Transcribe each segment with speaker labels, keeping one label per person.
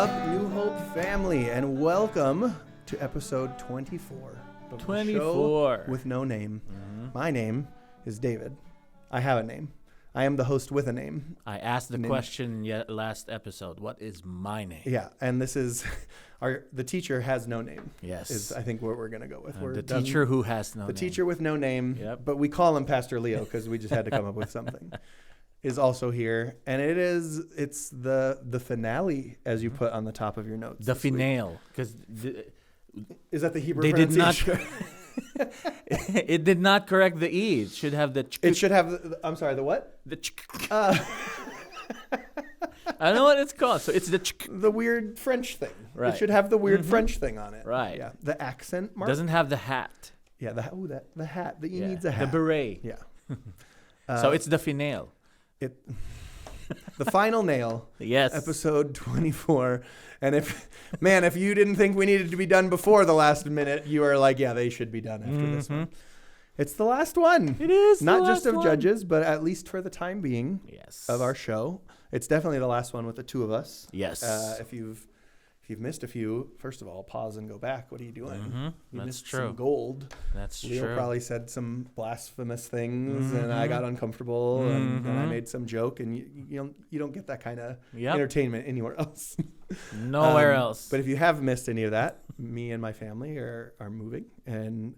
Speaker 1: up, New Hope family, and welcome to episode 24 of the
Speaker 2: 24
Speaker 1: show with no name. My name is David. I have a name. I am the host with a name.
Speaker 2: I asked the question last episode. What is my name?
Speaker 1: Yeah, and this is the teacher has no name.
Speaker 2: Yes,
Speaker 1: is I think what we're gonna go with.
Speaker 2: The teacher who has no name.
Speaker 1: The teacher with no name.
Speaker 2: Yep.
Speaker 1: But we call him Pastor Leo because we just had to come up with something. Is also here, and it's the finale, as you put on the top of your notes.
Speaker 2: The finale, because
Speaker 1: is that the Hebrew
Speaker 2: they
Speaker 1: pronunciation?
Speaker 2: Did not. It did not correct the e. It should have the.
Speaker 1: It should have. I'm sorry. The what?
Speaker 2: The. I don't know what it's called. So it's
Speaker 1: the weird French thing.
Speaker 2: Right.
Speaker 1: It should have the weird French thing on it.
Speaker 2: Right.
Speaker 1: Yeah. The accent mark
Speaker 2: doesn't have the hat.
Speaker 1: Yeah. The hat. The E needs a hat.
Speaker 2: The beret.
Speaker 1: Yeah.
Speaker 2: So it's the finale.
Speaker 1: The final nail.
Speaker 2: Yes.
Speaker 1: Episode 24. And if you didn't think we needed to be done before the last minute, you are like, yeah, they should be done after this one. It's the last one.
Speaker 2: It is
Speaker 1: not just of Judges, but at least for the time being.
Speaker 2: Yes.
Speaker 1: Of our show. It's definitely the last one with the two of us.
Speaker 2: Yes.
Speaker 1: If you've missed a few, first of all, pause and go back. What are you doing? You
Speaker 2: That's
Speaker 1: missed
Speaker 2: true.
Speaker 1: some gold.
Speaker 2: That's
Speaker 1: Leo
Speaker 2: true.
Speaker 1: probably said some blasphemous things, and I got uncomfortable, and I made some joke, and you don't get that kind of entertainment anywhere else.
Speaker 2: Nowhere else.
Speaker 1: But if you have missed any of that, me and my family are moving, and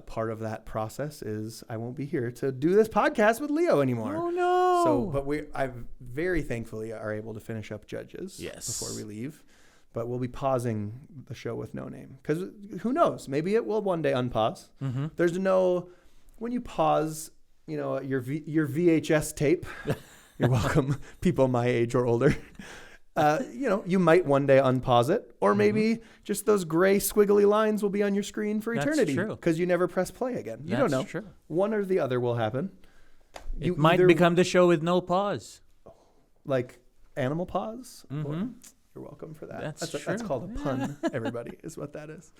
Speaker 1: part of that process is I won't be here to do this podcast with Leo anymore.
Speaker 2: Oh no!
Speaker 1: So, I very thankfully are able to finish up Judges before we leave. But we'll be pausing the show with no name because who knows? Maybe it will one day unpause. There's when you pause, your VHS tape. You're welcome, people my age or older. You might one day unpause it, or maybe just those gray squiggly lines will be on your screen for eternity because you never press play again. You don't know.
Speaker 2: True.
Speaker 1: One or the other will happen.
Speaker 2: It might become the show with no pause,
Speaker 1: like Animal Pause. Or, you're welcome for that.
Speaker 2: That's true.
Speaker 1: That's called a pun, everybody, is what that is.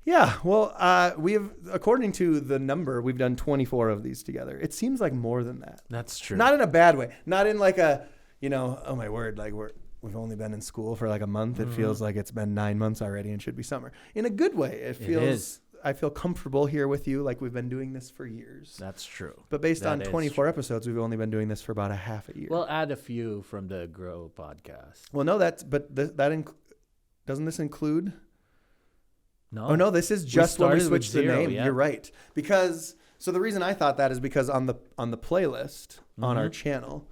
Speaker 1: Yeah, well, we have, according to the number, we've done 24 of these together. It seems like more than that.
Speaker 2: That's true.
Speaker 1: Not in a bad way. Not in like a, oh my word, like we've only been in school for like a month. It feels like it's been 9 months already and should be summer. In a good way. It feels, I feel comfortable here with you like we've been doing this for years.
Speaker 2: That's true.
Speaker 1: But based on 24 episodes, we've only been doing this for about a half a year.
Speaker 2: We'll add a few from the Grow podcast.
Speaker 1: Well, no, doesn't this include?
Speaker 2: No.
Speaker 1: Oh no, this is just when we switched the name.
Speaker 2: Yeah.
Speaker 1: You're right. So the reason I thought that is because on the playlist on our channel,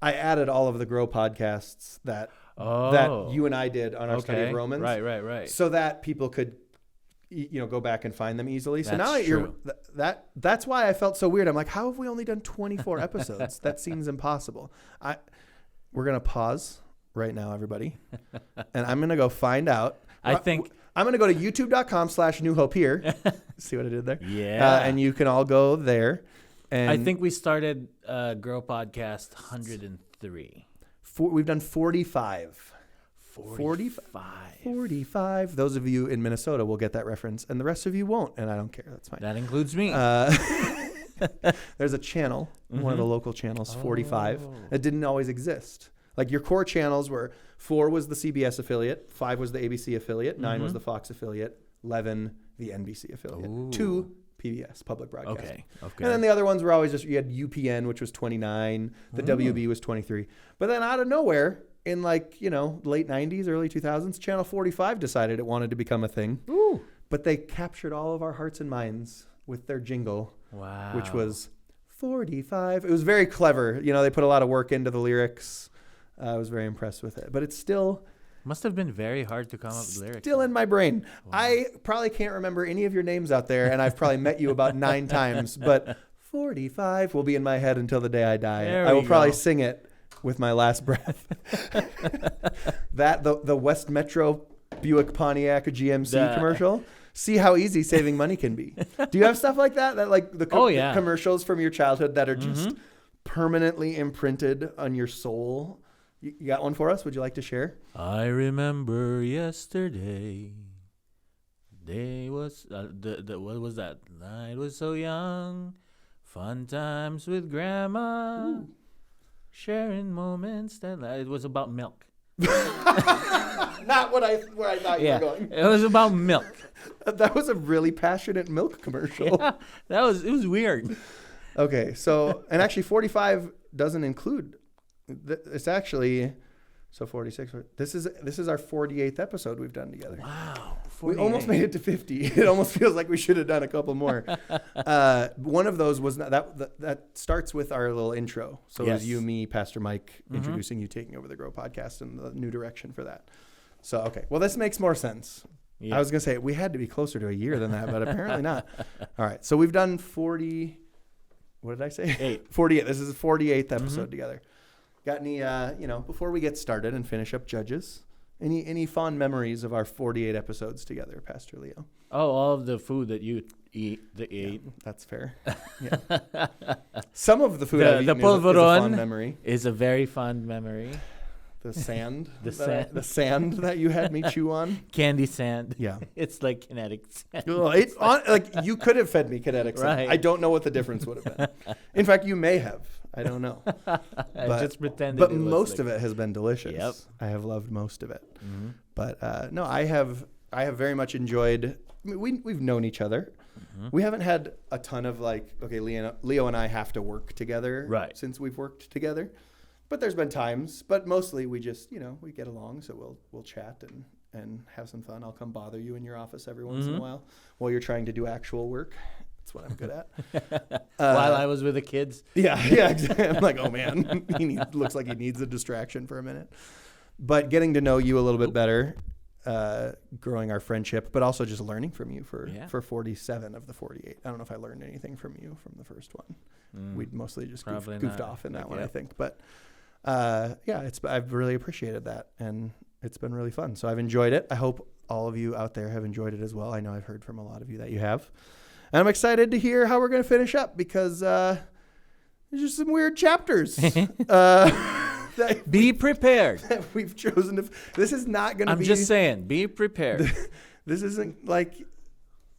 Speaker 1: I added all of the Grow podcasts that you and I did on our study of Romans.
Speaker 2: Right.
Speaker 1: So that people could go back and find them easily. So
Speaker 2: That's
Speaker 1: now
Speaker 2: true.
Speaker 1: that's why I felt so weird. I'm like, how have we only done 24 episodes? That seems impossible. We're going to pause right now, everybody. And I'm going to go find out. I'm going to go to youtube.com/New Hope here. See what I did there?
Speaker 2: Yeah.
Speaker 1: And you can all go there. And
Speaker 2: I think we started Grow Podcast 103.
Speaker 1: We've done 45. 45. Those of you in Minnesota will get that reference, and the rest of you won't, and I don't care. That's fine.
Speaker 2: That includes me.
Speaker 1: There's a channel, one of the local channels, 45. It didn't always exist. Like your core channels were 4 was the CBS affiliate, 5 was the ABC affiliate, 9 was the Fox affiliate, 11 the NBC affiliate, 2 PBS, public broadcasting.
Speaker 2: Okay.
Speaker 1: And then the other ones were always you had UPN, which was 29, the WB was 23. But then out of nowhere, in late 90s, early 2000s, Channel 45 decided it wanted to become a thing.
Speaker 2: Ooh.
Speaker 1: But they captured all of our hearts and minds with their jingle, which was 45. It was very clever. They put a lot of work into the lyrics. I was very impressed with it. But it's still...
Speaker 2: Must have been very hard to come up with lyrics.
Speaker 1: Still in my brain. Wow. I probably can't remember any of your names out there, and I've probably met you about 9 times. But 45 will be in my head until the day I die. I will probably sing it with my last breath. The West Metro Buick Pontiac GMC commercial. See how easy saving money can be. Do you have stuff like that? That like the commercials from your childhood that are just permanently imprinted on your soul? You got one for us? Would you like to share?
Speaker 2: I remember yesterday. Day was what was that? Night was so young. Fun times with Grandma. Ooh. Sharing moments that it was about milk.
Speaker 1: Not where I thought you were going.
Speaker 2: It was about milk.
Speaker 1: That was a really passionate milk commercial.
Speaker 2: Yeah, it was weird.
Speaker 1: Okay, so, and actually 45 doesn't include, it's actually, so 46, this is our 48th episode we've done together.
Speaker 2: Wow. 48.
Speaker 1: We almost made it to 50. It almost feels like we should have done a couple more. One of those was, that starts with our little intro. So it was you, me, Pastor Mike, introducing you, taking over the Grow podcast and the new direction for that. So, okay, well, this makes more sense. Yeah. I was going to say we had to be closer to a year than that, but apparently not. All right. So we've done 40. What did I say?
Speaker 2: 8.
Speaker 1: 48. This is the 48th episode together. Got any, before we get started and finish up Judges, any fond memories of our 48 episodes together, Pastor Leo?
Speaker 2: Oh, all of the food that you ate.
Speaker 1: Yeah, that's fair. Yeah. Some of the food I've eaten is a fond memory.
Speaker 2: Is a very fond memory.
Speaker 1: The sand, the sand that you had me chew on,
Speaker 2: candy sand.
Speaker 1: Yeah,
Speaker 2: it's like kinetic sand.
Speaker 1: Like you could have fed me kinetic sand.
Speaker 2: Right.
Speaker 1: I don't know what the difference would have been. In fact, you may have. I don't know.
Speaker 2: I just pretended.
Speaker 1: But most of it has been delicious.
Speaker 2: Yep.
Speaker 1: I have loved most of it. Mm-hmm. But no, I have very much enjoyed. I mean, we've known each other. Mm-hmm. We haven't had a ton of Leo and I have to work together since we've worked together. But there's been times, but mostly we just, we get along, so we'll chat and have some fun. I'll come bother you in your office every once in a while you're trying to do actual work. That's what I'm good at.
Speaker 2: While I was with the kids.
Speaker 1: Yeah, exactly. I'm like, oh man, looks like he needs a distraction for a minute. But getting to know you a little bit better, growing our friendship, but also just learning from you for 47 of the 48. I don't know if I learned anything from you from the first one. We'd mostly just goofed off in that one, I think. But I've really appreciated that, and it's been really fun. So I've enjoyed it. I hope all of you out there have enjoyed it as well. I know I've heard from a lot of you that you have. And I'm excited to hear how we're going to finish up because there's just some weird chapters.
Speaker 2: Be prepared.
Speaker 1: That we've chosen to. This is not going to be.
Speaker 2: I'm just saying, be prepared.
Speaker 1: This isn't like.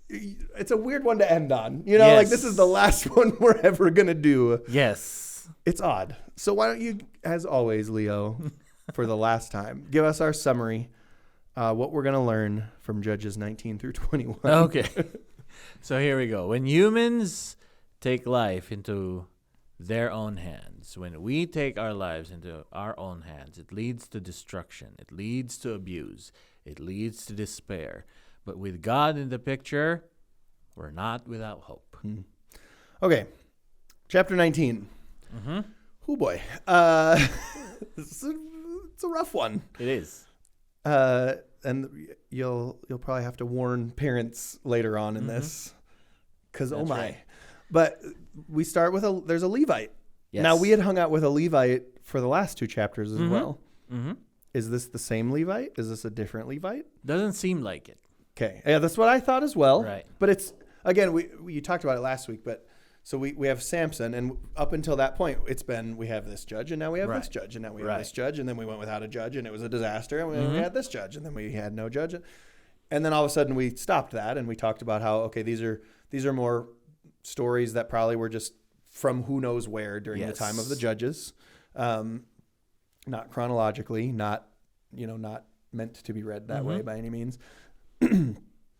Speaker 1: It's a weird one to end on. Like this is the last one we're ever going to do.
Speaker 2: Yes.
Speaker 1: It's odd. So why don't you, as always, Leo, for the last time, give us our summary, what we're going to learn from Judges 19 through 21.
Speaker 2: Okay. So here we go. When humans take life into their own hands, when we take our lives into our own hands, it leads to destruction. It leads to abuse. It leads to despair. But with God in the picture, we're not without hope.
Speaker 1: Okay. Chapter 19.
Speaker 2: Mm-hmm.
Speaker 1: Oh boy. It's a rough one.
Speaker 2: It is.
Speaker 1: And you'll probably have to warn parents later on in this, because oh my. Right. But we start with there's a Levite. Yes. Now we had hung out with a Levite for the last 2 chapters as well. Mm-hmm. Is this the same Levite? Is this a different Levite?
Speaker 2: Doesn't seem like it.
Speaker 1: Okay. Yeah, that's what I thought as well.
Speaker 2: Right.
Speaker 1: But it's, again, you talked about it last week, but so we have Samson, and up until that point, it's been, we have this judge, and now we have this judge, and now we have this judge, and then we went without a judge, and it was a disaster, and we had this judge, and then we had no judge. And then all of a sudden we stopped that, and we talked about how, okay, these are more stories that probably were just from who knows where during the time of the judges, not chronologically, not meant to be read that way by any means.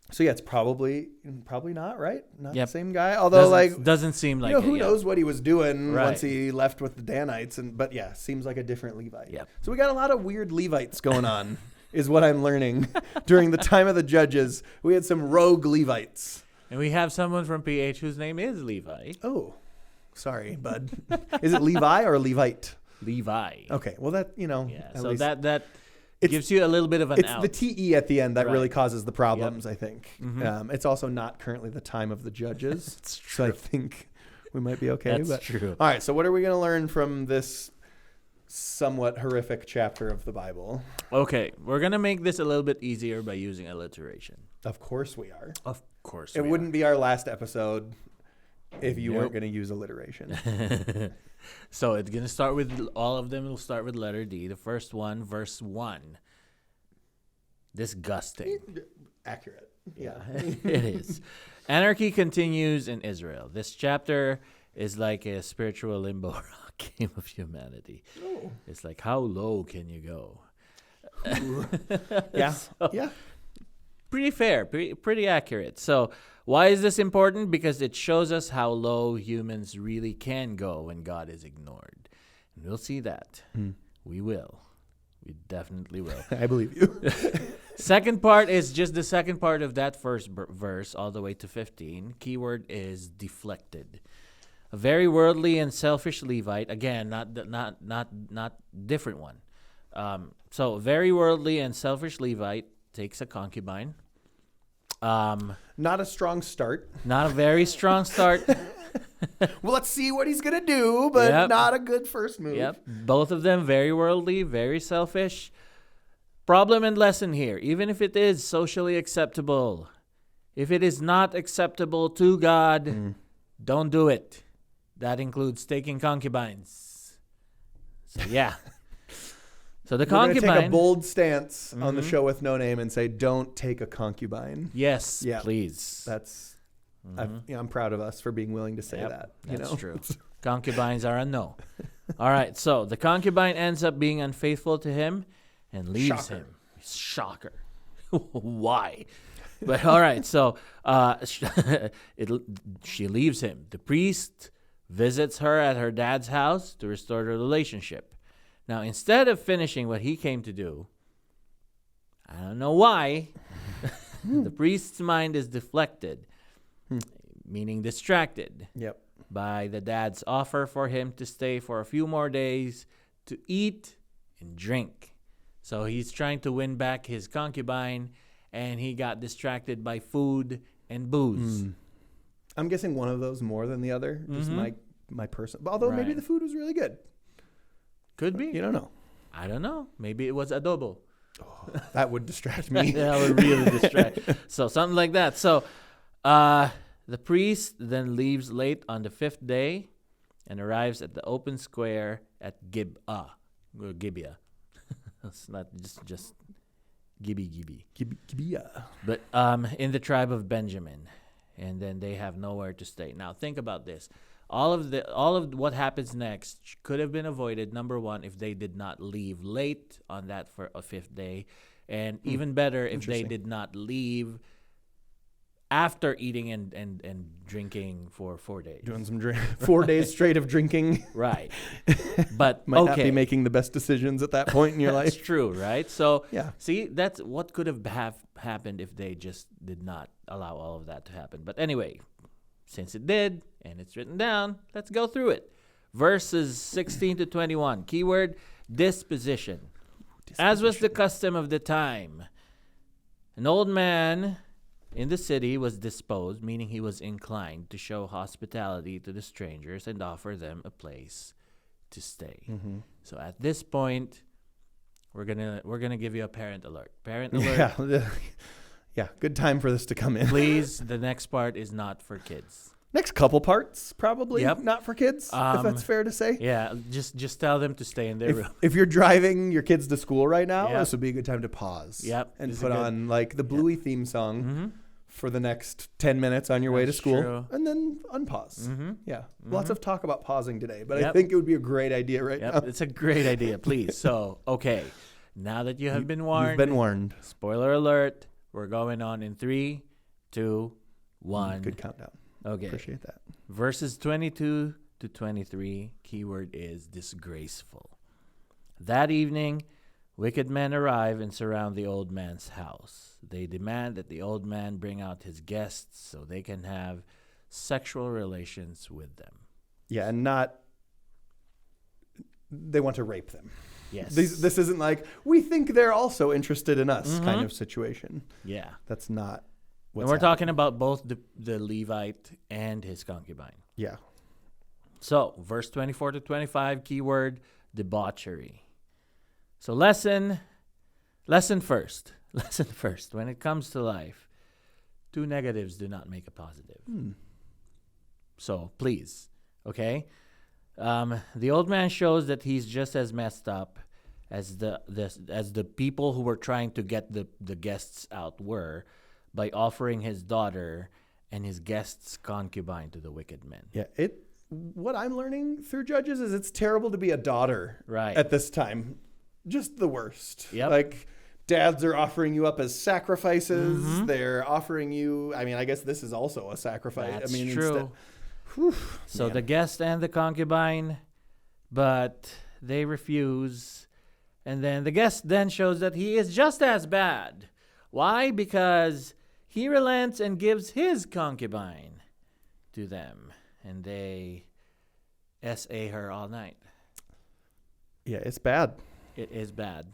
Speaker 1: So yeah, it's probably not, right? Not the same guy. Although
Speaker 2: doesn't seem like
Speaker 1: who knows what he was doing once he left with the Danites, but yeah, seems like a different Levite.
Speaker 2: Yep.
Speaker 1: So we got a lot of weird Levites going on, is what I'm learning. During the time of the judges, we had some rogue Levites.
Speaker 2: And we have someone from PH whose name is Levi.
Speaker 1: Oh, sorry, bud. Is it Levi or Levite?
Speaker 2: Levi.
Speaker 1: Okay, well that
Speaker 2: so that gives you a little bit of an out.
Speaker 1: It's the TE at the end that really causes the problems, I think. Mm-hmm. It's also not currently the time of the judges.
Speaker 2: It's true.
Speaker 1: So I think we might be okay.
Speaker 2: That's true.
Speaker 1: All right, so what are we going to learn from this somewhat horrific chapter of the Bible?
Speaker 2: Okay, we're going to make this a little bit easier by using alliteration.
Speaker 1: Of course we are.
Speaker 2: Of course
Speaker 1: it wouldn't be our last episode if you weren't going to use alliteration.
Speaker 2: So it's going to start with, all of them will start with letter D. The first one, verse 1. Disgusting.
Speaker 1: Accurate.
Speaker 2: Yeah, it is. Anarchy continues in Israel. This chapter is like a spiritual limbo rock game of humanity. Oh. It's like, how low can you go?
Speaker 1: Yeah.
Speaker 2: So,
Speaker 1: Yeah.
Speaker 2: pretty fair, pretty accurate. So why is this important? Because it shows us how low humans really can go when God is ignored. And we'll see that. We will. We definitely will.
Speaker 1: I believe you.
Speaker 2: Second part is just the second part of that first verse all the way to 15. Keyword is deflected. A very worldly and selfish Levite. Again, not different one. So a very worldly and selfish Levite takes a concubine.
Speaker 1: Not a strong start.
Speaker 2: Not a very strong start.
Speaker 1: Well, let's see what he's going to do, but
Speaker 2: Yep.
Speaker 1: not a good first move.
Speaker 2: Yep. Both of them very worldly, very selfish. Problem and lesson here. Even if it is socially acceptable, if it is not acceptable to God, don't do it. That includes taking concubines. So, yeah. So the
Speaker 1: We're going to
Speaker 2: concubine.
Speaker 1: take a bold stance on the show with no name and say, don't take a concubine.
Speaker 2: Yes,
Speaker 1: Yeah.
Speaker 2: please.
Speaker 1: That's, I'm proud of us for being willing to say
Speaker 2: Yep,
Speaker 1: that.
Speaker 2: That's true. Concubines are a no. All right, so the concubine ends up being unfaithful to him and leaves him. Shocker. Why? But all right, so she leaves him. The priest visits her at her dad's house to restore the relationship. Now, instead of finishing what he came to do, I don't know why, the priest's mind is deflected, meaning distracted,
Speaker 1: Yep.
Speaker 2: by the dad's offer for him to stay for a few more days to eat and drink. So he's trying to win back his concubine, and he got distracted by food and booze.
Speaker 1: I'm guessing one of those more than the other. Just my person. Although maybe
Speaker 2: Right.
Speaker 1: the food was really good.
Speaker 2: Could be.
Speaker 1: You don't know.
Speaker 2: I don't know. Maybe it was adobo.
Speaker 1: That would distract me.
Speaker 2: That would really distract. So something like that. So the priest then leaves late on the 5th day and arrives at the open square at Gibeah. Or Gibeah. It's not just Gibby.
Speaker 1: Yeah.
Speaker 2: But in the tribe of Benjamin. And then they have nowhere to stay. Now think about this. All of what happens next could have been avoided, number one, if they did not leave late on that for a 5th day. And even better if they
Speaker 1: Interesting.
Speaker 2: did not leave after eating and drinking for 4 days.
Speaker 1: Doing some drink. 4 days straight of drinking.
Speaker 2: Right. But
Speaker 1: Might not
Speaker 2: okay.
Speaker 1: be making the best decisions at that point in your
Speaker 2: That's
Speaker 1: life.
Speaker 2: true, right? So
Speaker 1: Yeah.
Speaker 2: see, that's what could have happened if they just did not allow all of that to happen. But anyway, since it did, and it's written down, let's go through it. Verses 16 to 21. Keyword, disposition. As was the custom of the time, an old man in the city was disposed, meaning he was inclined to show hospitality to the strangers and offer them a place to stay. So at this point, we're gonna give you a parent alert. Parent alert.
Speaker 1: Yeah. Yeah. Good time for this to come in.
Speaker 2: Please, the next part is not for kids.
Speaker 1: Next couple parts, probably
Speaker 2: Yep.
Speaker 1: not for kids, if that's fair to say.
Speaker 2: Yeah, just tell them to stay in their room.
Speaker 1: If you're driving your kids to school right now,
Speaker 2: Yep.
Speaker 1: this would be a good time to pause.
Speaker 2: Yep,
Speaker 1: And
Speaker 2: this is
Speaker 1: put
Speaker 2: good.
Speaker 1: on like the Bluey theme song for the next 10 minutes on your way to
Speaker 2: That's
Speaker 1: school.
Speaker 2: true.
Speaker 1: And then unpause. Yeah. Lots of talk about pausing today, but I
Speaker 2: Yep.
Speaker 1: think it would be a great idea right
Speaker 2: Yep,
Speaker 1: now.
Speaker 2: it's a great idea. Please. So, okay, now that you have been warned,
Speaker 1: You've been warned.
Speaker 2: spoiler alert. We're going on in 3, 2, 1.
Speaker 1: Good countdown.
Speaker 2: Okay.
Speaker 1: Appreciate that.
Speaker 2: Verses 22 to 23, keyword is disgraceful. That evening, wicked men arrive and surround the old man's house. They demand that the old man bring out his guests so they can have sexual relations with them.
Speaker 1: Yeah, and they want to rape them.
Speaker 2: Yes.
Speaker 1: This isn't like, we think they're also interested in us kind of situation.
Speaker 2: Yeah.
Speaker 1: That's not what's
Speaker 2: And we're
Speaker 1: happening.
Speaker 2: talking about both the Levite and his concubine.
Speaker 1: Yeah.
Speaker 2: So, verse 24 to 25, keyword debauchery. So, lesson first. Lesson first. When it comes to life, 2 negatives do not make a positive. So, please, okay? The old man shows that he's just as messed up as the people who were trying to get the guests out were by offering his daughter and his guest's concubine to the wicked men.
Speaker 1: Yeah. What I'm learning through Judges is it's terrible to be a daughter
Speaker 2: Right.
Speaker 1: at this time. just the worst.
Speaker 2: Yep.
Speaker 1: Like, dads are offering you up as sacrifices. They're offering you, I mean, I guess this is also a sacrifice.
Speaker 2: That's
Speaker 1: I mean,
Speaker 2: true. So
Speaker 1: man.
Speaker 2: the guest and the concubine, but they refuse. And then the guest then shows that he is just as bad. Why? Because he relents and gives his concubine to them. And they S.A. her all night.
Speaker 1: Yeah, it's bad.
Speaker 2: It is bad.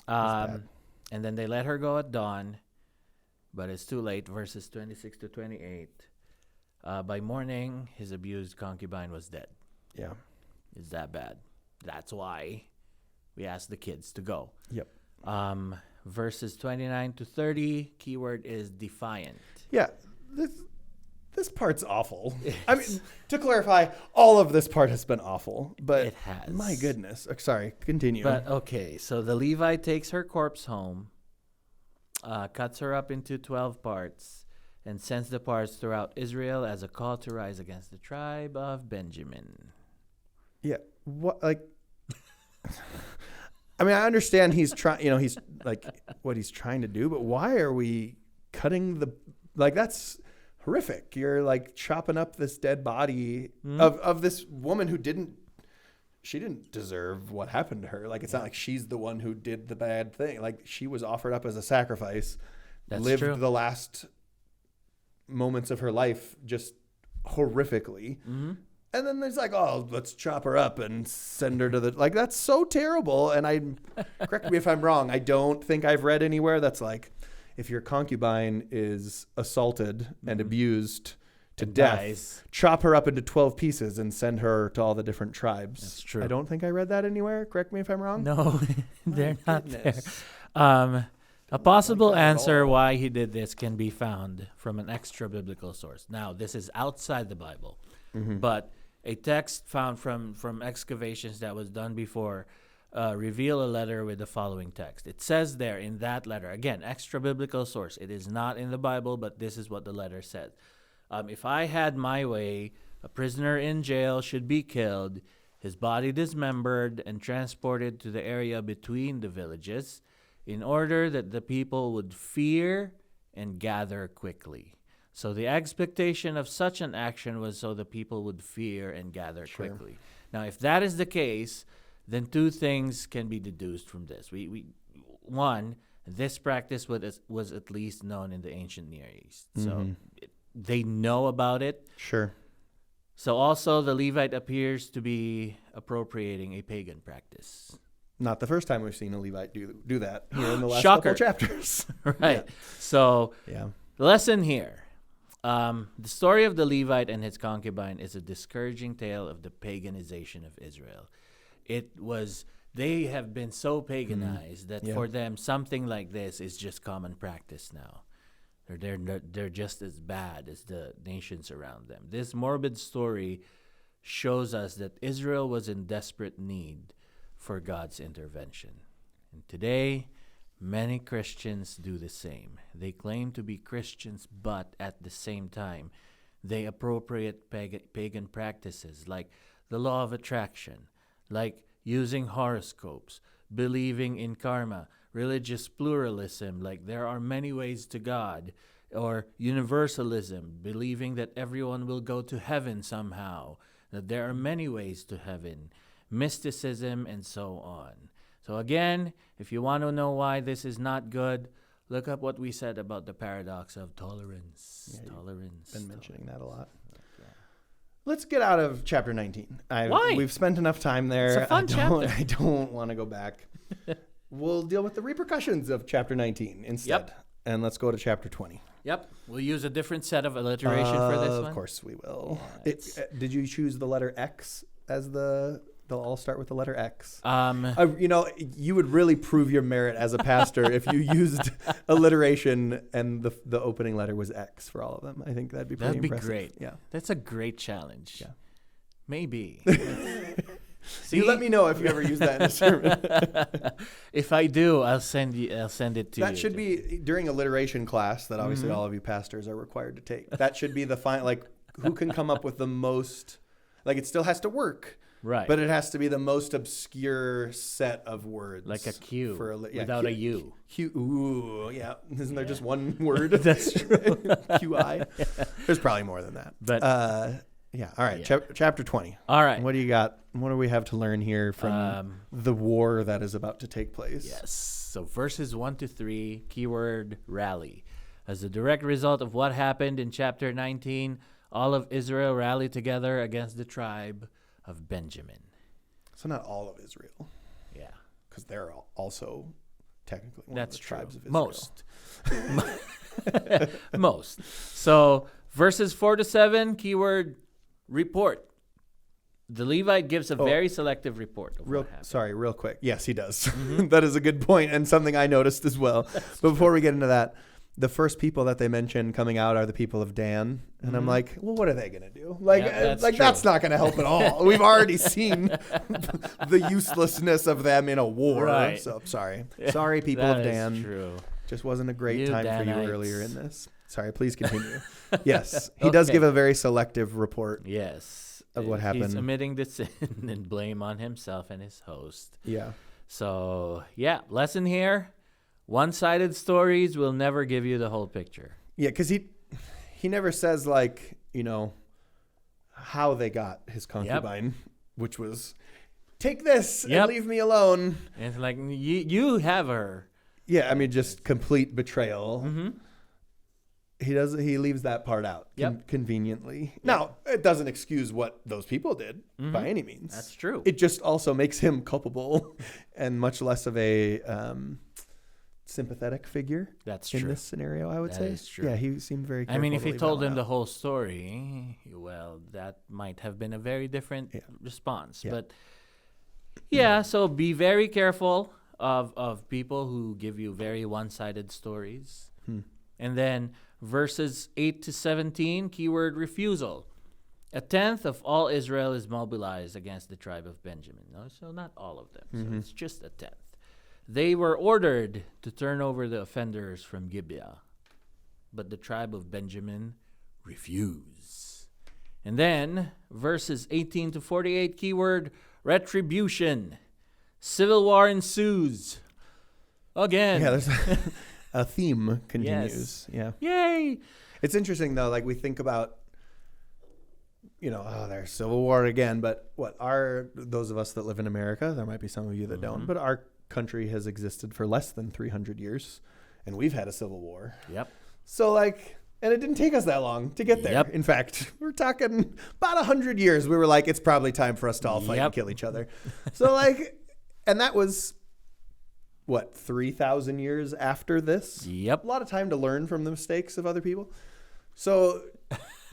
Speaker 1: Bad.
Speaker 2: And then they let her go at dawn, but it's too late. Verses 26 to 28. By morning, his abused concubine was dead.
Speaker 1: Yeah.
Speaker 2: It's that bad. That's why we asked the kids to go.
Speaker 1: Yep.
Speaker 2: Verses 29 to 30, keyword is defiant.
Speaker 1: Yeah. This part's awful. I mean, to clarify, all of this part has been awful, but
Speaker 2: It has.
Speaker 1: my goodness. Sorry, continue.
Speaker 2: But okay, so the Levite takes her corpse home, cuts her up into 12 parts, and sends the parts throughout Israel as a call to rise against the tribe of Benjamin.
Speaker 1: Yeah. What, like, I mean, I understand he's trying, he's like what he's trying to do, but why are we cutting that's horrific. You're like chopping up this dead body of this woman who didn't deserve what happened to her. Like, it's not like she's the one who did the bad thing. Like, she was offered up as a sacrifice, lived
Speaker 2: true.
Speaker 1: the last moments of her life just horrifically. And then there's like, oh, let's chop her up and send her to like, that's so terrible. And correct me if I'm wrong, I don't think I've read anywhere that's like, if your concubine is assaulted and abused to death,
Speaker 2: dies.
Speaker 1: Chop her up into 12 pieces and send her to all the different tribes.
Speaker 2: That's true.
Speaker 1: I don't think I read that anywhere. Correct me if I'm wrong.
Speaker 2: No, they're not
Speaker 1: Goodness.
Speaker 2: there. A possible
Speaker 1: Like that at
Speaker 2: answer
Speaker 1: all.
Speaker 2: why he did this can be found from an extra biblical source. Now, this is outside the Bible, but a text found from excavations that was done before reveal a letter with the following text. It says there in that letter, again, extra biblical source. It is not in the Bible, but this is what the letter says. If I had my way, a prisoner in jail should be killed, his body dismembered, and transported to the area between the villages in order that the people would fear and gather quickly. So the expectation of such an action was so the people would fear and gather quickly. Now, if that is the case, then two things can be deduced from this. One, this practice was at least known in the ancient Near East. So they know about it.
Speaker 1: Sure.
Speaker 2: So also the Levite appears to be appropriating a pagan practice.
Speaker 1: Not the first time we've seen a Levite do that here in the last
Speaker 2: Shocker.
Speaker 1: couple chapters.
Speaker 2: Right. So
Speaker 1: Yeah.
Speaker 2: the lesson here, the story of the Levite and his concubine is a discouraging tale of the paganization of Israel. They have been so paganized that for them something like this is just common practice now. They're just as bad as the nations around them. This morbid story shows us that Israel was in desperate need for God's intervention. And today, many Christians do the same. They claim to be Christians, but at the same time, they appropriate pagan practices like the law of attraction, like using horoscopes, believing in karma, religious pluralism, like there are many ways to God, or universalism, believing that everyone will go to heaven somehow, that there are many ways to heaven, mysticism, and so on. So again, if you want to know why this is not good, look up what we said about the paradox of tolerance.
Speaker 1: Yeah,
Speaker 2: Tolerance.
Speaker 1: Been mentioning that a lot. Let's get out of chapter 19.
Speaker 2: Why?
Speaker 1: We've spent enough time there.
Speaker 2: It's a fun chapter.
Speaker 1: I don't want to go back. We'll deal with the repercussions of chapter 19 instead.
Speaker 2: Yep.
Speaker 1: And let's go to chapter 20.
Speaker 2: Yep. We'll use a different set of alliteration for this one.
Speaker 1: Of course we will.
Speaker 2: Yeah,
Speaker 1: Did you choose the letter X as they'll all start with the letter X? You would really prove your merit as a pastor if you used alliteration and the opening letter was X for all of them. I think that'd be pretty impressive.
Speaker 2: Great.
Speaker 1: Yeah.
Speaker 2: That's a great challenge.
Speaker 1: Yeah.
Speaker 2: Maybe.
Speaker 1: See? You let me know if you ever use that in a sermon.
Speaker 2: If I do, I'll send it to you.
Speaker 1: That should be during alliteration class that obviously all of you pastors are required to take. That should be the final, like, who can come up with the most, like, it still has to work,
Speaker 2: Right.
Speaker 1: But it has to be the most obscure set of words.
Speaker 2: Like a Q
Speaker 1: without
Speaker 2: a U.
Speaker 1: Q. Ooh, yeah. Isn't there just one word?
Speaker 2: That's true.
Speaker 1: QI. There's probably more than that.
Speaker 2: But
Speaker 1: yeah. All right. Yeah. Chapter 20.
Speaker 2: All right.
Speaker 1: What do you got? What do we have to learn here from the war that is about to take place?
Speaker 2: Yes. So verses 1 to 3, keyword rally. As a direct result of what happened in chapter 19, all of Israel rallied together against the tribe of Benjamin.
Speaker 1: So not all of Israel.
Speaker 2: Yeah.
Speaker 1: Because they're also technically one
Speaker 2: That's
Speaker 1: of the
Speaker 2: true.
Speaker 1: tribes of Israel.
Speaker 2: Most. So verses 4 to 7, keyword report. The Levite gives a very selective report of what happened.
Speaker 1: Real quick. Yes, he does. That is a good point and something I noticed as well. But before we get into that, the first people that they mention coming out are the people of Dan. And I'm like, well, what are they going to do? That's not going to help at all. We've already seen the uselessness of them in a war.
Speaker 2: Right.
Speaker 1: So sorry. Sorry, people of Dan.
Speaker 2: That's true.
Speaker 1: Just wasn't a great time for you
Speaker 2: Danites.
Speaker 1: earlier in this. Sorry, please continue. Yes, he does give a very selective report.
Speaker 2: Yes.
Speaker 1: Of what happened.
Speaker 2: He's admitting the sin and blame on himself and his host.
Speaker 1: Yeah.
Speaker 2: So, yeah, lesson here. One-sided stories will never give you the whole picture.
Speaker 1: Yeah, because he never says, like, how they got his concubine, which was, take this and leave me alone.
Speaker 2: And it's like, you have her.
Speaker 1: Yeah, I mean, just complete betrayal.
Speaker 2: Mm-hmm.
Speaker 1: He leaves that part out conveniently. Yep. Now, it doesn't excuse what those people did by any means.
Speaker 2: That's true.
Speaker 1: It just also makes him culpable and much less of a sympathetic figure.
Speaker 2: That's true.
Speaker 1: In this scenario, I would say.
Speaker 2: That is true.
Speaker 1: Yeah, he seemed very careful.
Speaker 2: I mean, if he told him
Speaker 1: out.
Speaker 2: the whole story, well, that might have been a very different response.
Speaker 1: Yeah.
Speaker 2: But so be very careful of people who give you very one-sided stories. And then verses 8 to 17, keyword refusal. 1/10 of all Israel is mobilized against the tribe of Benjamin. No, so not all of them. So it's just 1/10. They were ordered to turn over the offenders from Gibeah, but the tribe of Benjamin refused. And then verses 18 to 48, keyword retribution. Civil war ensues. Again.
Speaker 1: Yeah, there's a theme continues.
Speaker 2: Yes.
Speaker 1: Yeah.
Speaker 2: Yay!
Speaker 1: It's interesting though, like we think about, there's civil war again, but those of us that live in America, there might be some of you that don't, but our country has existed for less than 300 years and we've had a civil war.
Speaker 2: Yep.
Speaker 1: So and it didn't take us that long to get there.
Speaker 2: Yep.
Speaker 1: In fact, we're talking about 100 years. We were like, it's probably time for us to all fight and kill each other. So and that was 3,000 years after this?
Speaker 2: Yep.
Speaker 1: A lot of time to learn from the mistakes of other people. So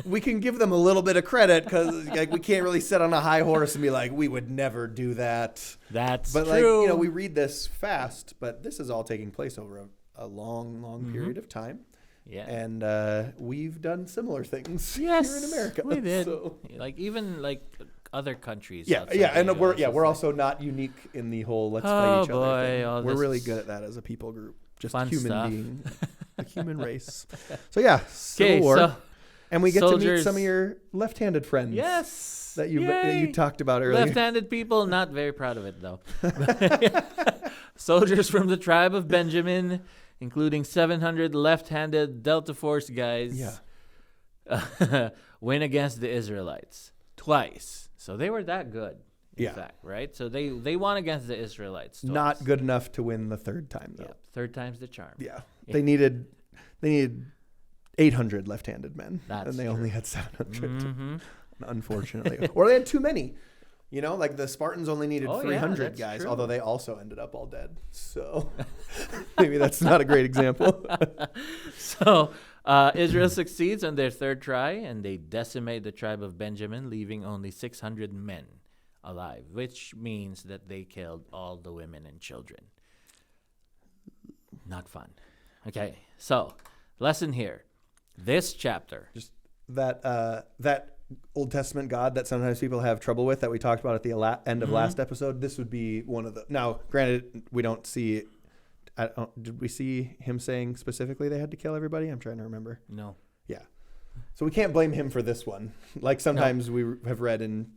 Speaker 1: we can give them a little bit of credit because we can't really sit on a high horse and be like, we would never do that.
Speaker 2: That's
Speaker 1: but
Speaker 2: true.
Speaker 1: we read this fast, but this is all taking place over a long period of time.
Speaker 2: Yeah.
Speaker 1: And we've done similar things here in America.
Speaker 2: We did.
Speaker 1: So.
Speaker 2: Even other countries.
Speaker 1: And we're also not unique in the whole let's fight each other thing. We're really good at that as a people group. Just human being, the human race. So Civil War. And we get to meet some of your left-handed friends.
Speaker 2: Yes.
Speaker 1: That you talked about earlier.
Speaker 2: Left-handed people, not very proud of it though. Soldiers from the tribe of Benjamin, including 700 left-handed Delta Force guys, win against the Israelites twice. So they were that good, in fact, right? So they won against the Israelites twice.
Speaker 1: Not good enough to win the third time, though.
Speaker 2: Yeah, third time's the charm.
Speaker 1: Yeah. They needed 800 left-handed men,
Speaker 2: That's
Speaker 1: and they
Speaker 2: true.
Speaker 1: only had 700, unfortunately. Or they had too many. The Spartans only needed 300 guys,
Speaker 2: true.
Speaker 1: although they also ended up all dead. So maybe that's not a great example.
Speaker 2: So Israel succeeds on their third try, and they decimate the tribe of Benjamin, leaving only 600 men alive, which means that they killed all the women and children. Not fun. Okay, so lesson here. This chapter.
Speaker 1: Just that Old Testament God that sometimes people have trouble with that we talked about at the end of last episode. This would be one of the. Now, granted, we don't see. Did we see him saying specifically they had to kill everybody? I'm trying to remember.
Speaker 2: No.
Speaker 1: Yeah. So we can't blame him for this one. Like sometimes we have read in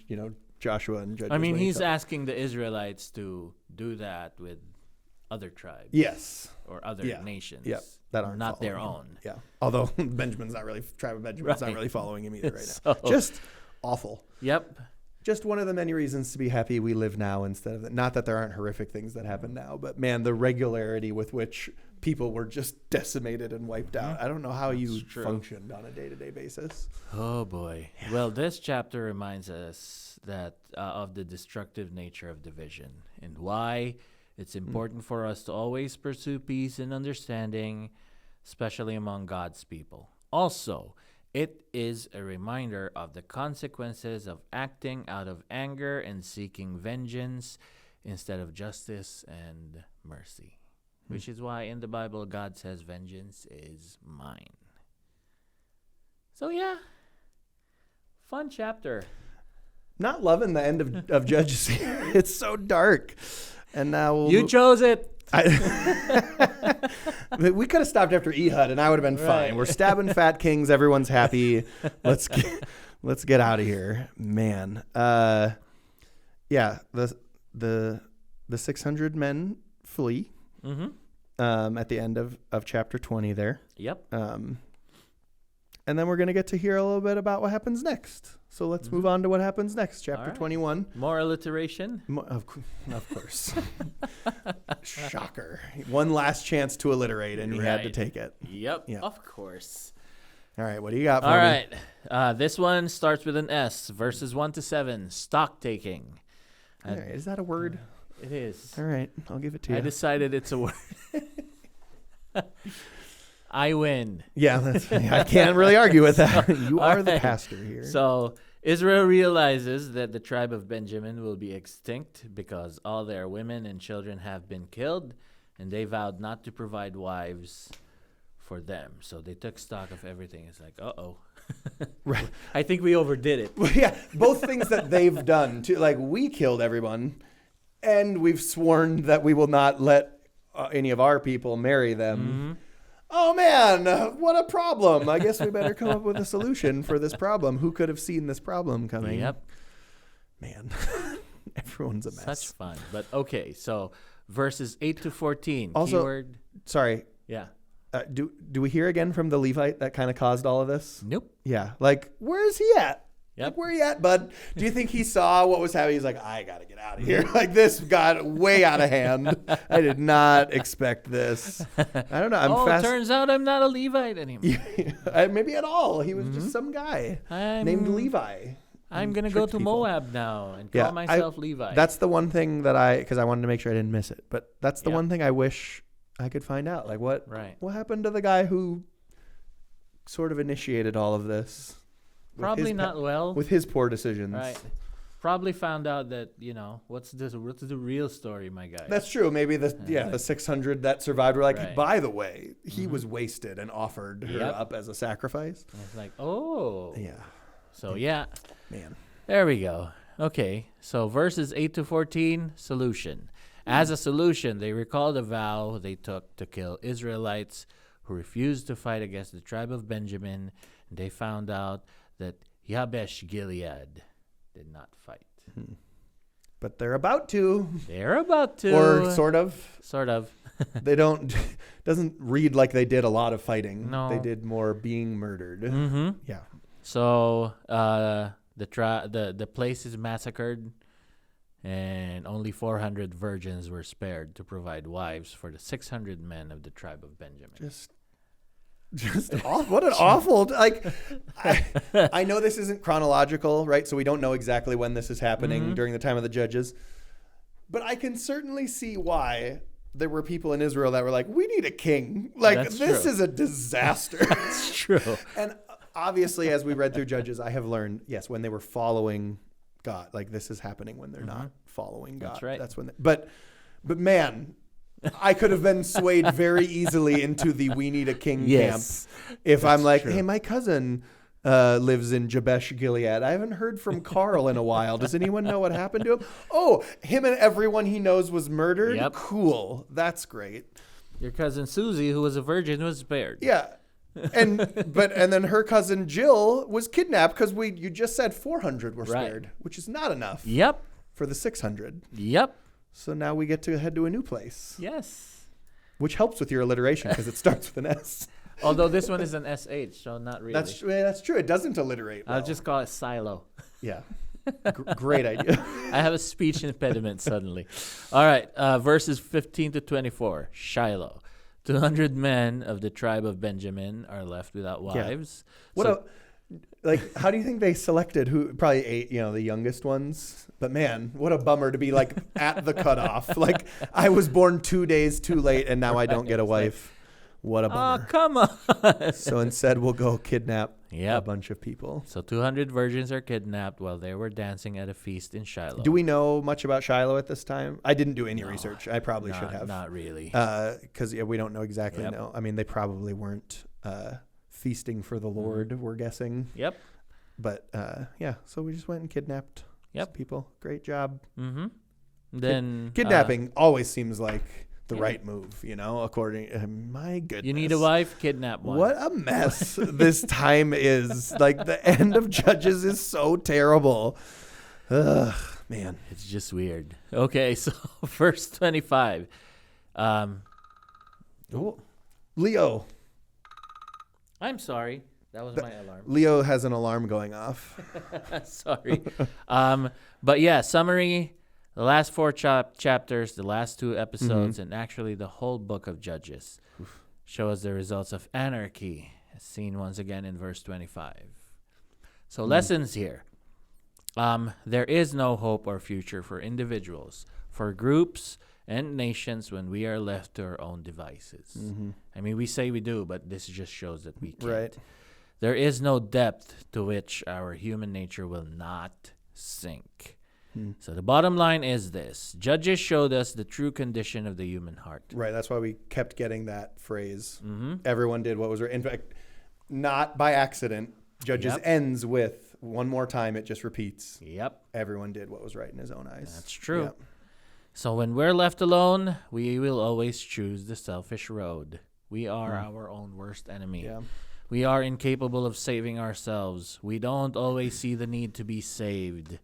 Speaker 1: Joshua and Judges.
Speaker 2: I mean, he's asking the Israelites to do that with other tribes.
Speaker 1: Yes.
Speaker 2: Or other nations.
Speaker 1: Yep. That aren't
Speaker 2: not their
Speaker 1: him.
Speaker 2: own.
Speaker 1: Yeah. Although Benjamin's not really, tribe of Benjamin's not really following him either right now.
Speaker 2: So-
Speaker 1: Just awful.
Speaker 2: Yep.
Speaker 1: Just one of the many reasons to be happy we live now instead of that. Not that there aren't horrific things that happen now, but man, the regularity with which people were just decimated and wiped out. I don't know how you functioned on a day-to-day basis.
Speaker 2: Oh boy. Yeah. Well, this chapter reminds us that of the destructive nature of division and why it's important for us to always pursue peace and understanding, especially among God's people. Also, it is a reminder of the consequences of acting out of anger and seeking vengeance instead of justice and mercy. Which is why in the Bible, God says, vengeance is mine. So yeah, fun chapter.
Speaker 1: Not loving the end of Judges here. It's so dark. And now
Speaker 2: you chose it.
Speaker 1: We could have stopped after Ehud, and I would have been fine. We're stabbing fat kings. Everyone's happy. Let's get out of here, man. Yeah, the 600 men flee. At the end of chapter 20 there.
Speaker 2: Yep.
Speaker 1: And then we're gonna get to hear a little bit about what happens next. So let's move on to what happens next, chapter 21.
Speaker 2: More alliteration?
Speaker 1: Of course. Shocker. One last chance to alliterate, and he had to take it.
Speaker 2: Yep, of course.
Speaker 1: All right, what do you got for
Speaker 2: me?
Speaker 1: All
Speaker 2: right. This one starts with an S, verses 1 to 7, stock taking.
Speaker 1: All right, is that a word?
Speaker 2: It is.
Speaker 1: All right, I'll give it to you.
Speaker 2: I decided it's a word. I win.
Speaker 1: Yeah, I can't really argue with that. You are the pastor here.
Speaker 2: So Israel realizes that the tribe of Benjamin will be extinct because all their women and children have been killed, and they vowed not to provide wives for them. So they took stock of everything. It's like, uh-oh.
Speaker 1: Right.
Speaker 2: I think we overdid it.
Speaker 1: Well, yeah, both things that they've done too. Like, we killed everyone, and we've sworn that we will not let any of our people marry them. Oh man, what a problem. I guess we better come up with a solution for this problem. Who could have seen this problem coming?
Speaker 2: Yep.
Speaker 1: Man, everyone's a mess.
Speaker 2: Such fun. But okay, so verses 8 to 14.
Speaker 1: Also,
Speaker 2: keyword.
Speaker 1: Sorry.
Speaker 2: Yeah.
Speaker 1: Do we hear again from the Levite that kind of caused all of this?
Speaker 2: Nope.
Speaker 1: Yeah. Like, where is he at?
Speaker 2: Yep.
Speaker 1: Like, where are you at, bud? Do you think he saw what was happening? He's like, I got to get out of here. Like, this got way out of hand. I did not expect this. I don't know.
Speaker 2: Turns out I'm not a Levite anymore.
Speaker 1: Maybe at all. He was just some guy named Levi.
Speaker 2: I'm going to go to Moab now and call myself Levi.
Speaker 1: That's the one thing that because I wanted to make sure I didn't miss it. But that's the one thing I wish I could find out. Like, what happened to the guy who sort of initiated all of this?
Speaker 2: Probably not well.
Speaker 1: With his poor decisions.
Speaker 2: Right. Probably found out that, what's the real story, my guy.
Speaker 1: That's true. Maybe the 600 that survived were like, by the way, he was wasted and offered her up as a sacrifice.
Speaker 2: And it's like, oh.
Speaker 1: Yeah.
Speaker 2: So, yeah.
Speaker 1: Man.
Speaker 2: There we go. Okay. So, verses 8 to 14, solution. As a solution, they recalled a vow they took to kill Israelites who refused to fight against the tribe of Benjamin. And they found out that Yabesh Gilead did not fight.
Speaker 1: But they're about to.
Speaker 2: They're about to.
Speaker 1: Or sort of.
Speaker 2: Sort of.
Speaker 1: They doesn't read like they did a lot of fighting.
Speaker 2: No.
Speaker 1: They did more being murdered. Yeah.
Speaker 2: So the place is massacred, and only 400 virgins were spared to provide wives for the 600 men of the tribe of Benjamin.
Speaker 1: Just awful. What an awful, I know this isn't chronological, right? So we don't know exactly when this is happening during the time of the judges, but I can certainly see why there were people in Israel that were like, we need a king. Like, this is a disaster.
Speaker 2: That's true.
Speaker 1: And obviously, as we read through Judges, I have learned, yes, when they were following God, like this is happening when they're not following God.
Speaker 2: That's right.
Speaker 1: That's when, but man, I could have been swayed very easily into the we need a king camp if I'm like, hey, my cousin lives in Jabesh Gilead. I haven't heard from Carl in a while. Does anyone know what happened to him? Oh, him and everyone he knows was murdered?
Speaker 2: Yep.
Speaker 1: Cool. That's great.
Speaker 2: Your cousin Susie, who was a virgin, was spared.
Speaker 1: Yeah. And then her cousin Jill was kidnapped because you just said 400 were
Speaker 2: Right.
Speaker 1: spared, which is not enough
Speaker 2: Yep.
Speaker 1: for the 600.
Speaker 2: Yep.
Speaker 1: So now we get to head to a new place,
Speaker 2: Yes.
Speaker 1: which helps with your alliteration because it starts with an S.
Speaker 2: Although this one is an SH, so not really.
Speaker 1: That's true. It doesn't alliterate well.
Speaker 2: I'll just call it Silo.
Speaker 1: Yeah. Great idea.
Speaker 2: I have a speech impediment suddenly. All right. Verses 15 to 24. Shiloh. 200 men of the tribe of Benjamin are left without wives.
Speaker 1: How do you think they selected who? Probably 8, the youngest ones. But man, what a bummer to be like at the cutoff. Like I was born 2 days too late and now I don't get a wife. What a bummer.
Speaker 2: Oh, come on.
Speaker 1: So instead we'll go kidnap a
Speaker 2: Yep.
Speaker 1: bunch of people.
Speaker 2: So 200 virgins are kidnapped while they were dancing at a feast in Shiloh.
Speaker 1: Do we know much about Shiloh at this time? I didn't do any research. I probably should have.
Speaker 2: Not really.
Speaker 1: Because we don't know exactly.
Speaker 2: Yep.
Speaker 1: No, I mean they probably weren't feasting for the Lord. We're guessing.
Speaker 2: Yep.
Speaker 1: But so we just went and kidnapped some people. Great job.
Speaker 2: Mm-hmm. Then
Speaker 1: Kidnapping always seems like the right move, according. My goodness.
Speaker 2: You need a wife, kidnap one.
Speaker 1: What a mess this time is. Like the end of Judges is so terrible. Ugh, man.
Speaker 2: It's just weird. Okay, so verse 25.
Speaker 1: Leo.
Speaker 2: I'm sorry. That was my alarm.
Speaker 1: Leo has an alarm going off.
Speaker 2: Sorry. But yeah, summary. The last 4 chapters, the last 2 episodes, and actually the whole book of Judges show us the results of anarchy, as seen once again in verse 25. So lessons here. There is no hope or future for individuals, for groups, and nations when we are left to our own devices. I mean, we say we do, but this just shows that we can't.
Speaker 1: Right.
Speaker 2: There is no depth to which our human nature will not sink. So the bottom line is this. Judges showed us the true condition of the human heart.
Speaker 1: Right. That's why we kept getting that phrase. Everyone did what was right. In fact, not by accident. Judges ends with one more time. It just repeats.
Speaker 2: Yep.
Speaker 1: Everyone did what was right in his own eyes.
Speaker 2: That's true.
Speaker 1: Yep.
Speaker 2: So when we're left alone, we will always choose the selfish road. We are our own worst enemy.
Speaker 1: Yeah.
Speaker 2: We are incapable of saving ourselves. We don't always see the need to be saved.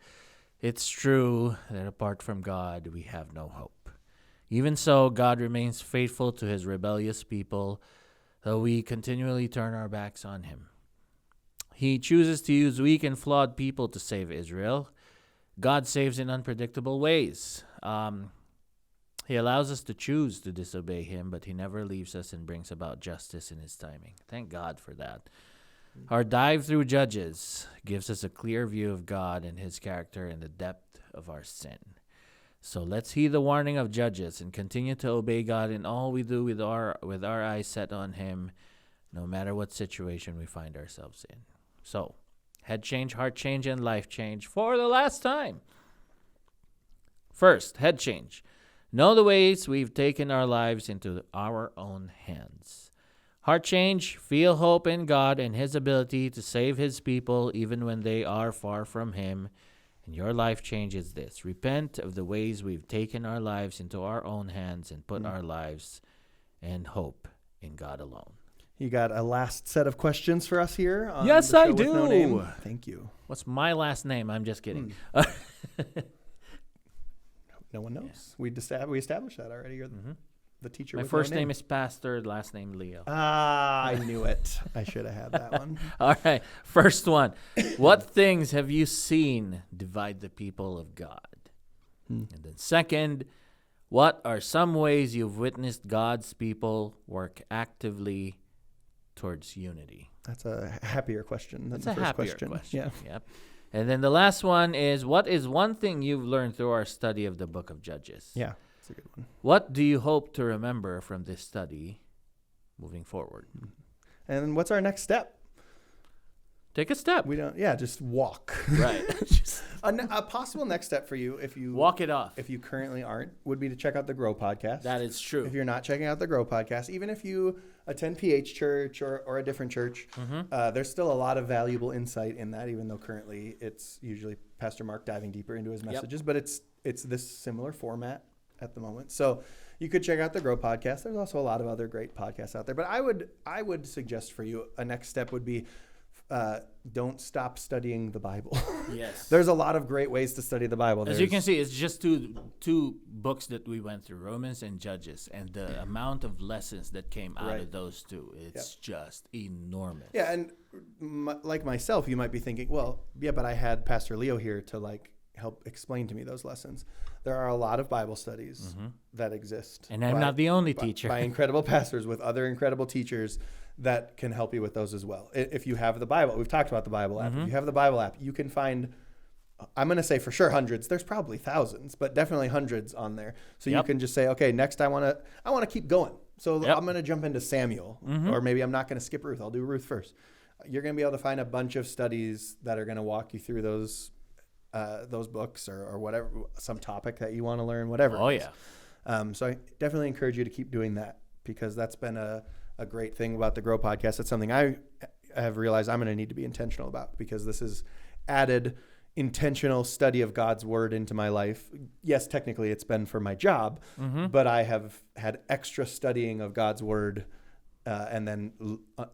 Speaker 2: It's true that apart from God, we have no hope. Even so, God remains faithful to his rebellious people, though we continually turn our backs on him. He chooses to use weak and flawed people to save Israel. God saves in unpredictable ways. He allows us to choose to disobey him, but he never leaves us and brings about justice in his timing. Thank God for that. Our dive through Judges gives us a clear view of God and his character and the depth of our sin. So let's heed the warning of Judges and continue to obey God in all we do with our eyes set on him, no matter what situation we find ourselves in. So, head change, heart change, and life change for the last time. First, head change. Know the ways we've taken our lives into our own hands. Heart change, feel hope in God and his ability to save his people even when they are far from him. And your life change is this. Repent of the ways we've taken our lives into our own hands and put our lives and hope in God alone.
Speaker 1: You got a last set of questions for us here? On
Speaker 2: Yes,
Speaker 1: the show
Speaker 2: I
Speaker 1: with No
Speaker 2: do.
Speaker 1: Name? Thank you.
Speaker 2: What's my last name? I'm just kidding.
Speaker 1: No one knows. We established that already. You're the teacher
Speaker 2: My
Speaker 1: with
Speaker 2: first
Speaker 1: no
Speaker 2: name is Pastor, last name Leo.
Speaker 1: I knew it. I should have had that one.
Speaker 2: All right. First one. What things have you seen divide the people of God? And then second, what are some ways you've witnessed God's people work actively towards unity?
Speaker 1: That's a happier question than
Speaker 2: That's
Speaker 1: the
Speaker 2: a
Speaker 1: first
Speaker 2: happier question.
Speaker 1: Yeah.
Speaker 2: Yep. And then the last one is, what is one thing you've learned through our study of the book of Judges?
Speaker 1: Yeah, that's a good one.
Speaker 2: What do you hope to remember from this study moving forward?
Speaker 1: And what's our next step?
Speaker 2: Take a step.
Speaker 1: Just walk.
Speaker 2: Right.
Speaker 1: A possible next step for you, if you
Speaker 2: walk it off.
Speaker 1: if you currently aren't, would be to check out the Grow podcast.
Speaker 2: That is true.
Speaker 1: If you're not checking out the Grow podcast, even if you attend PH Church or a different church, there's still a lot of valuable insight in that, even though currently it's usually Pastor Mark diving deeper into his messages, but it's this similar format at the moment. So you could check out the Grow podcast. There's also a lot of other great podcasts out there. But I would suggest for you a next step would be don't stop studying the Bible.
Speaker 2: Yes.
Speaker 1: There's a lot of great ways to study the Bible.
Speaker 2: As you can see, it's just two books that we went through, Romans and Judges, and the amount of lessons that came out of those two, it's just enormous.
Speaker 1: Yeah, and like myself, you might be thinking, well, yeah, but I had Pastor Leo here to like help explain to me those lessons. There are a lot of Bible studies that exist.
Speaker 2: And I'm not the only teacher.
Speaker 1: By incredible pastors with other incredible teachers that can help you with those as well. If you have the Bible, we've talked about the Bible app. If you have the Bible app, you can find, I'm going to say for sure hundreds. There's probably thousands, but definitely hundreds on there. So you can just say, okay, next I want to keep going. So I'm going to jump into Samuel, or maybe I'm not going to skip Ruth. I'll do Ruth first. You're going to be able to find a bunch of studies that are going to walk you through those books or whatever, some topic that you want to learn, whatever.
Speaker 2: Oh, yeah.
Speaker 1: So I definitely encourage you to keep doing that, because that's been a great thing about the Grow podcast. It's something I have realized I'm going to need to be intentional about, because this has added intentional study of God's word into my life. Yes, technically it's been for my job, but I have had extra studying of God's word and then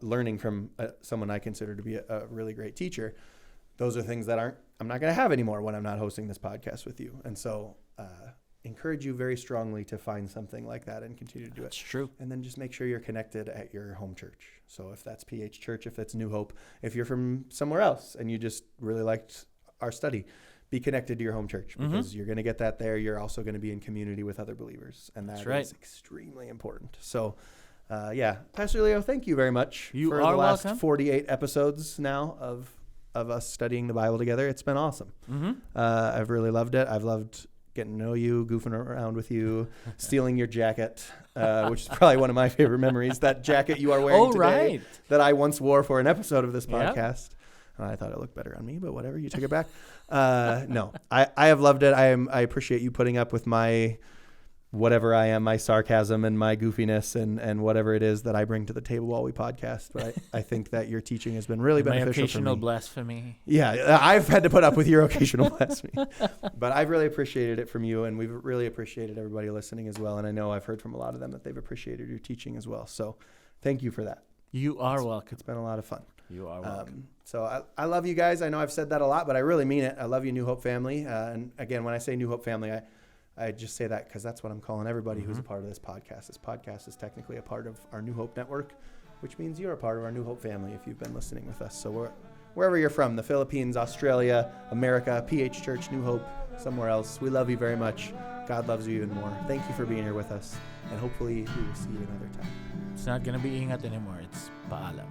Speaker 1: learning from someone I consider to be a really great teacher. Those are things that I'm not going to have anymore when I'm not hosting this podcast with you. And so encourage you very strongly to find something like that and continue to do it.
Speaker 2: That's true.
Speaker 1: And then just make sure you're connected at your home church. So if that's PH Church, if it's New Hope, if you're from somewhere else and you just really liked our study, be connected to your home church, because you're going to get that there. You're also going to be in community with other believers, and that is extremely important. So Pastor Leo, thank you very much for the last 48 episodes now of us studying the Bible together. It's been awesome. I've really loved it. I've loved getting to know you, goofing around with you, stealing your jacket, which is probably one of my favorite memories. That jacket you are wearing today that I once wore for an episode of this podcast. I thought it looked better on me, but whatever. You took it back. No, I have loved it. I appreciate you putting up with my whatever I am, my sarcasm and my goofiness and whatever it is that I bring to the table while we podcast. But I think that your teaching has been really beneficial for me.
Speaker 2: My occasional blasphemy.
Speaker 1: Yeah, I've had to put up with your occasional blasphemy. But I've really appreciated it from you, and we've really appreciated everybody listening as well. And I know I've heard from a lot of them that they've appreciated your teaching as well. So thank you for that.
Speaker 2: You are welcome.
Speaker 1: It's been a lot of fun.
Speaker 2: You are welcome.
Speaker 1: So I love you guys. I know I've said that a lot, but I really mean it. I love you, New Hope family. And again, when I say New Hope family, I just say that because that's what I'm calling everybody who's a part of this podcast. This podcast is technically a part of our New Hope network, which means you're a part of our New Hope family if you've been listening with us. So wherever you're from, the Philippines, Australia, America, PH Church, New Hope, somewhere else, we love you very much. God loves you even more. Thank you for being here with us, and hopefully we will see you another time.
Speaker 2: It's not going to be ingat anymore. It's paalam.